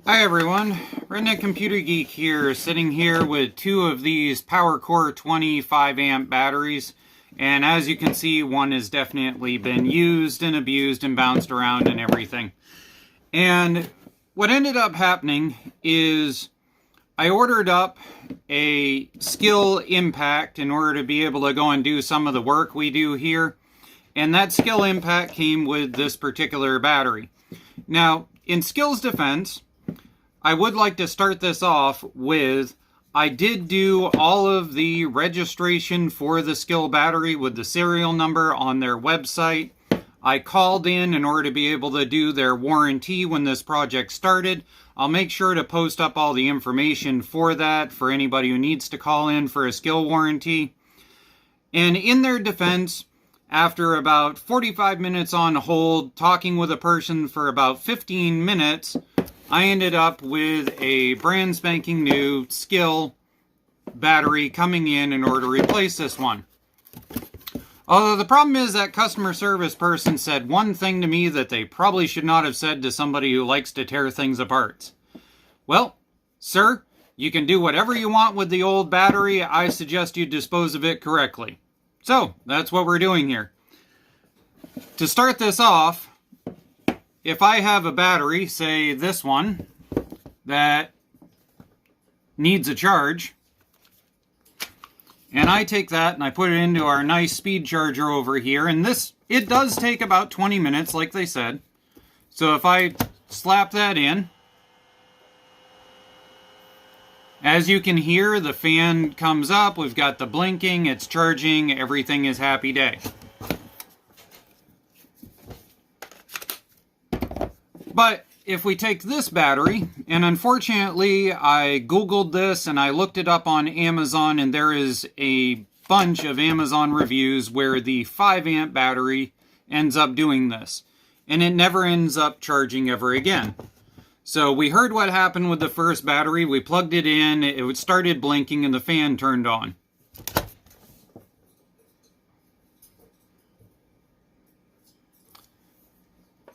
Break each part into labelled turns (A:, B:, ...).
A: Hi everyone, Redneck Computer Geek here, sitting here with two of these PowerCore 25 amp batteries, and as you can see, one has definitely been used and abused and bounced around and everything. And what ended up happening is I ordered up a Skil Impact in order to be able to go and do some of the work we do here, and that Skil Impact came with this particular battery. Now, in Skil's defense, I would like to start this off with, I did do all of the registration for the Skil battery with the serial number on their website. I called in order to be able to do their warranty when this project started. I'll make sure to post up all the information for that for anybody who needs to call in for a Skil warranty. And in their defense, after about 45 minutes on hold, talking with a person for about 15 minutes, I ended up with a brand spanking new Skil battery coming in order to replace this one. Although the problem is that customer service person said one thing to me that they probably should not have said to somebody who likes to tear things apart. Well, sir, you can do whatever you want with the old battery. I suggest you dispose of it correctly. So, that's what we're doing here. To start this off, if I have a battery, say this one, that needs a charge, and I take that and I put it into our nice speed charger over here, and it does take about 20 minutes, like they said. So if I slap that in, as you can hear, the fan comes up, we've got the blinking, it's charging, everything is happy day. But if we take this battery, and unfortunately I Googled this and I looked it up on Amazon, and there is a bunch of Amazon reviews where the 5 amp battery ends up doing this. And it never ends up charging ever again. So we heard what happened with the first battery, we plugged it in, it started blinking and the fan turned on.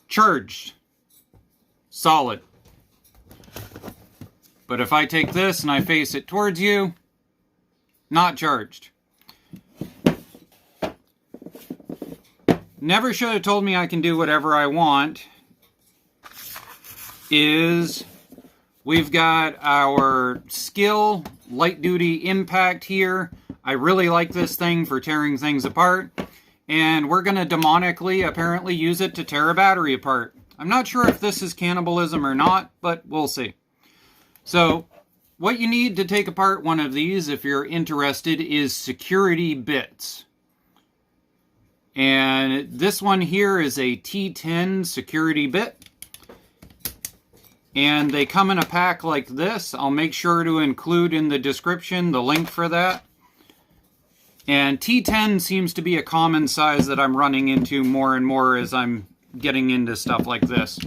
A: Charged. Solid. But if I take this and I face it towards you, not charged. Never should have told me I can do whatever I want. Is we've got our Skil light duty impact here. I really like this thing for tearing things apart. And we're going to demonically apparently use it to tear a battery apart. I'm not sure if this is cannibalism or not, but we'll see. So, what you need to take apart one of these, if you're interested, is security bits. And this one here is a T10 security bit. And they come in a pack like this. I'll make sure to include in the description the link for that. And T10 seems to be a common size that I'm running into more and more as I'm getting into stuff like this.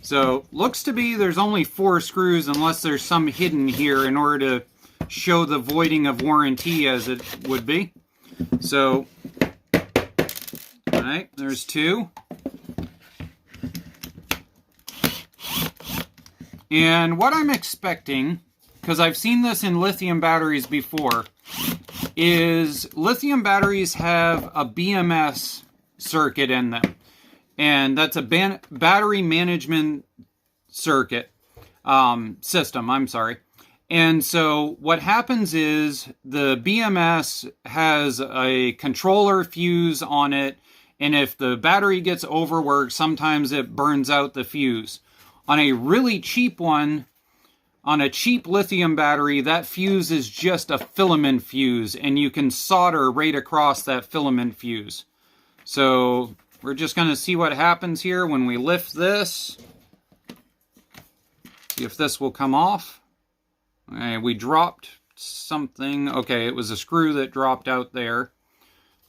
A: So, looks to be there's only 4 screws unless there's some hidden here in order to show the voiding of warranty as it would be. So, alright, there's 2. And what I'm expecting, because I've seen this in lithium batteries before, is lithium batteries have a BMS circuit in them. And that's a battery management circuit system, I'm sorry. And so what happens is the BMS has a controller fuse on it, and if the battery gets overworked, sometimes it burns out the fuse. On a really cheap one, on a cheap lithium battery, that fuse is just a filament fuse, and you can solder right across that filament fuse. So we're just going to see what happens here when we lift this. See if this will come off. Okay, we dropped something. Okay, it was a screw that dropped out there.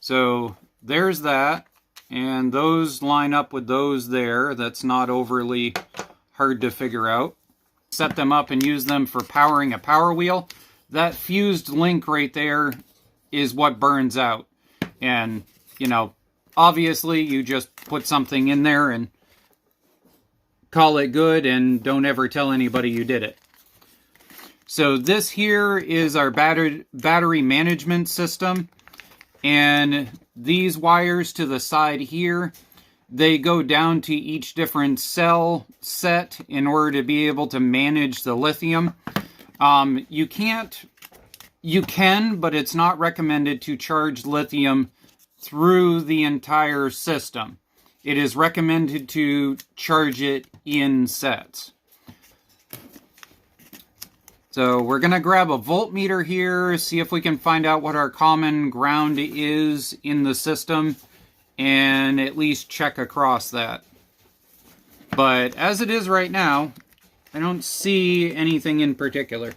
A: So there's that. And those line up with those there. That's not overly hard to figure out. Set them up and use them for powering a power wheel. That fused link right there is what burns out. And, you know, obviously you just put something in there and call it good and don't ever tell anybody you did it. So this here is our battery management system, and these wires to the side here, they go down to each different cell set in order to be able to manage the lithium. You can, but it's not recommended to charge lithium through the entire system. It is recommended to charge it in sets. So we're going to grab a voltmeter here, see if we can find out what our common ground is in the system, and at least check across that. But as it is right now, I don't see anything in particular.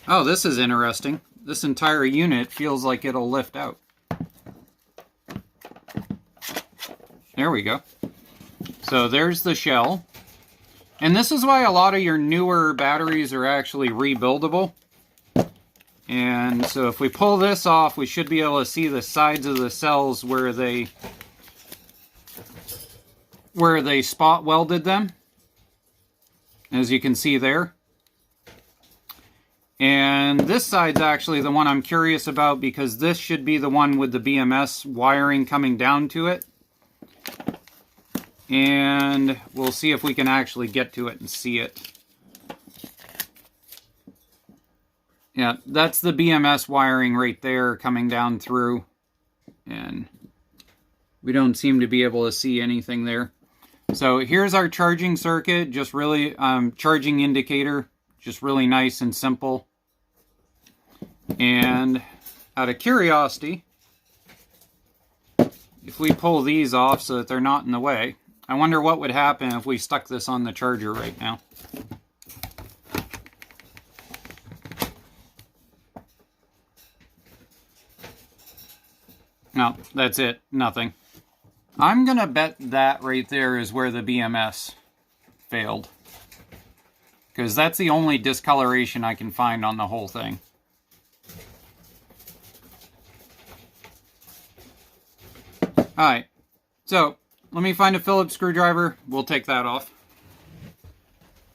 A: Oh, this is interesting. This entire unit feels like it'll lift out. There we go. So there's the shell. And this is why a lot of your newer batteries are actually rebuildable. And so if we pull this off, we should be able to see the sides of the cells where they spot welded them. As you can see there. And this side's actually the one I'm curious about, because this should be the one with the BMS wiring coming down to it. And we'll see if we can actually get to it and see it. Yeah, that's the BMS wiring right there coming down through. And we don't seem to be able to see anything there. So here's our charging circuit, just really, charging indicator, just really nice and simple. And out of curiosity, if we pull these off so that they're not in the way, I wonder what would happen if we stuck this on the charger right now. No, that's it. Nothing. I'm gonna bet that right there is where the BMS failed. Because that's the only discoloration I can find on the whole thing. Alright, so let me find a Phillips screwdriver. We'll take that off.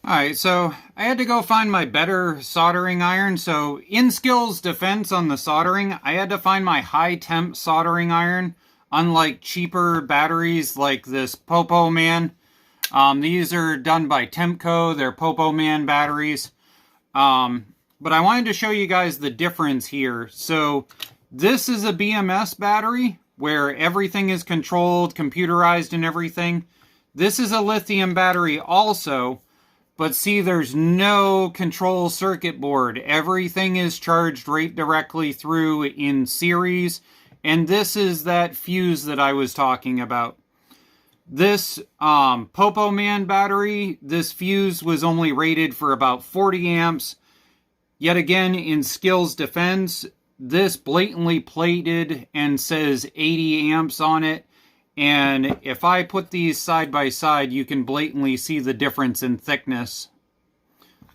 A: Alright, so I had to go find my better soldering iron. So in Skil's defense on the soldering, I had to find my high temp soldering iron. Unlike cheaper batteries like this Popo Man. These are done by Tempco. They're Popo Man batteries. But I wanted to show you guys the difference here. So this is a BMS battery where everything is controlled, computerized and everything. This is a lithium battery also, but see, there's no control circuit board. Everything is charged right directly through in series, and this is that fuse that I was talking about. This Popo Man battery, this fuse was only rated for about 40 amps. Yet again, in Skil's defense, this blatantly plated and says 80 amps on it. And if I put these side by side, you can blatantly see the difference in thickness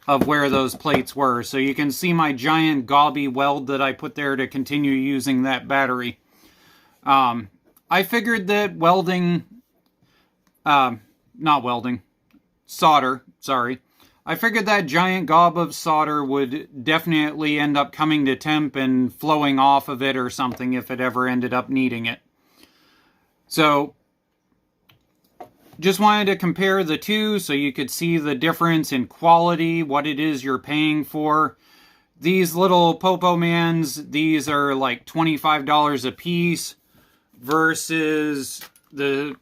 A: of where those plates were. So you can see my giant gobby weld that I put there to continue using that battery. I figured that solder, sorry. I figured that giant gob of solder would definitely end up coming to temp and flowing off of it or something if it ever ended up needing it. So, just wanted to compare the two so you could see the difference in quality, what it is you're paying for. These little Popo Mans, these are like $25 a piece versus the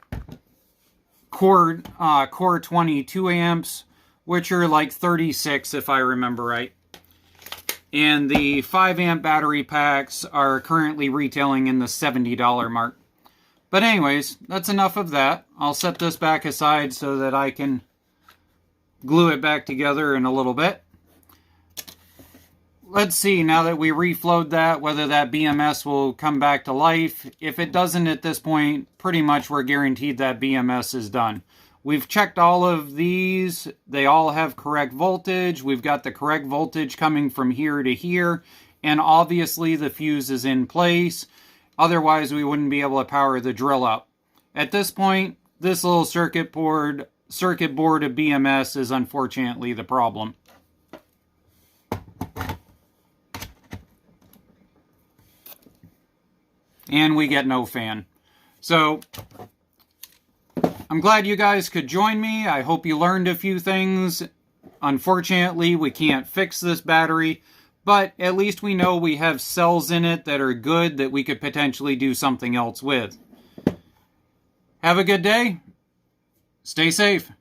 A: Core 22 amps, which are like 36 if I remember right. And the 5 amp battery packs are currently retailing in the $70 mark. But anyways, that's enough of that. I'll set this back aside so that I can glue it back together in a little bit. Let's see, now that we reflowed that, whether that BMS will come back to life. If it doesn't at this point, pretty much we're guaranteed that BMS is done. We've checked all of these. They all have correct voltage. We've got the correct voltage coming from here to here. and obviously the fuse is in place. Otherwise, we wouldn't be able to power the drill up. At this point, this little circuit board of BMS is unfortunately the problem. And we get no fan. So, I'm glad you guys could join me. I hope you learned a few things. Unfortunately, we can't fix this battery, but at least we know we have cells in it that are good that we could potentially do something else with. Have a good day. Stay safe.